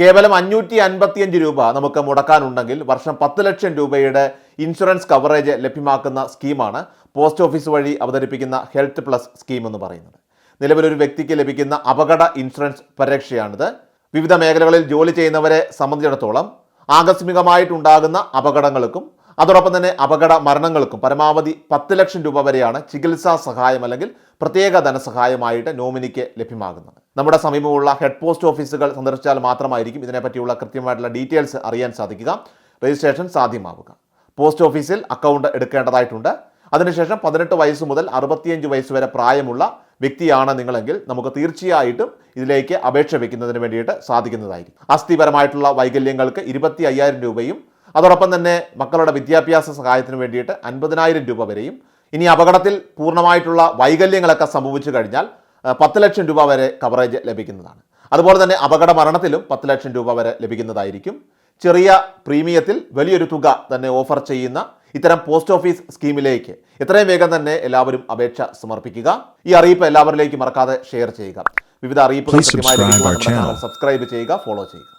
കേവലം 555 രൂപ നമുക്ക് മുടക്കാനുണ്ടെങ്കിൽ വർഷം 10 ലക്ഷം രൂപയുടെ ഇൻഷുറൻസ് കവറേജ് ലഭ്യമാക്കുന്ന സ്കീമാണ് പോസ്റ്റ് ഓഫീസ് വഴി അവതരിപ്പിക്കുന്ന ഹെൽത്ത് പ്ലസ് സ്കീം എന്ന് പറയുന്നത്. നിലവിലൊരു വ്യക്തിക്ക് ലഭിക്കുന്ന അപകട ഇൻഷുറൻസ് പരിരക്ഷയാണിത്. വിവിധ മേഖലകളിൽ ജോലി ചെയ്യുന്നവരെ സംബന്ധിച്ചിടത്തോളം ആകസ്മികമായിട്ടുണ്ടാകുന്ന അപകടങ്ങൾക്കും അതോടൊപ്പം തന്നെ അപകട മരണങ്ങൾക്കും പരമാവധി 10 ലക്ഷം രൂപ വരെയാണ് ചികിത്സാ സഹായം അല്ലെങ്കിൽ പ്രത്യേക ധനസഹായമായിട്ട് നോമിനിക്ക് ലഭ്യമാകുന്നത്. നമ്മുടെ സമീപമുള്ള ഹെഡ് പോസ്റ്റ് ഓഫീസുകൾ സന്ദർശിച്ചാൽ മാത്രമായിരിക്കും ഇതിനെപ്പറ്റിയുള്ള കൃത്യമായിട്ടുള്ള ഡീറ്റെയിൽസ് അറിയാൻ സാധിക്കുക, രജിസ്ട്രേഷൻ സാധ്യമാവുക. പോസ്റ്റ് ഓഫീസിൽ അക്കൗണ്ട് എടുക്കേണ്ടതായിട്ടുണ്ട്. അതിനുശേഷം 18 വയസ്സ് മുതൽ 65 വയസ്സ് വരെ പ്രായമുള്ള വ്യക്തിയാണ് നിങ്ങളെങ്കിൽ നമുക്ക് തീർച്ചയായിട്ടും ഇതിലേക്ക് അപേക്ഷ വയ്ക്കുന്നതിന് വേണ്ടിയിട്ട് സാധിക്കുന്നതായിരിക്കും. അസ്ഥിപരമായിട്ടുള്ള വൈകല്യങ്ങൾക്ക് 25,000 രൂപയും അതോടൊപ്പം തന്നെ മക്കളുടെ വിദ്യാഭ്യാസ സഹായത്തിന് വേണ്ടിയിട്ട് 50,000 രൂപ വരെയും, ഇനി അപകടത്തിൽ പൂർണ്ണമായിട്ടുള്ള വൈകല്യങ്ങളൊക്കെ സംഭവിച്ചു കഴിഞ്ഞാൽ 10 ലക്ഷം രൂപ വരെ കവറേജ് ലഭിക്കുന്നതാണ്. അതുപോലെ തന്നെ അപകട മരണത്തിലും 10 ലക്ഷം രൂപ വരെ ലഭിക്കുന്നതായിരിക്കും. ചെറിയ പ്രീമിയത്തിൽ വലിയൊരു തുക തന്നെ ഓഫർ ചെയ്യുന്ന ഇത്തരം പോസ്റ്റ് ഓഫീസ് സ്കീമിലേക്ക് എത്രയും വേഗം തന്നെ എല്ലാവരും അപേക്ഷ സമർപ്പിക്കുക. ഈ അറിയിപ്പ് എല്ലാവരിലേക്കും മറക്കാതെ ഷെയർ ചെയ്യുക. വിവിധ അറിയിപ്പുകൾ സബ്സ്ക്രൈബ് ചെയ്യുക, ഫോളോ ചെയ്യുക.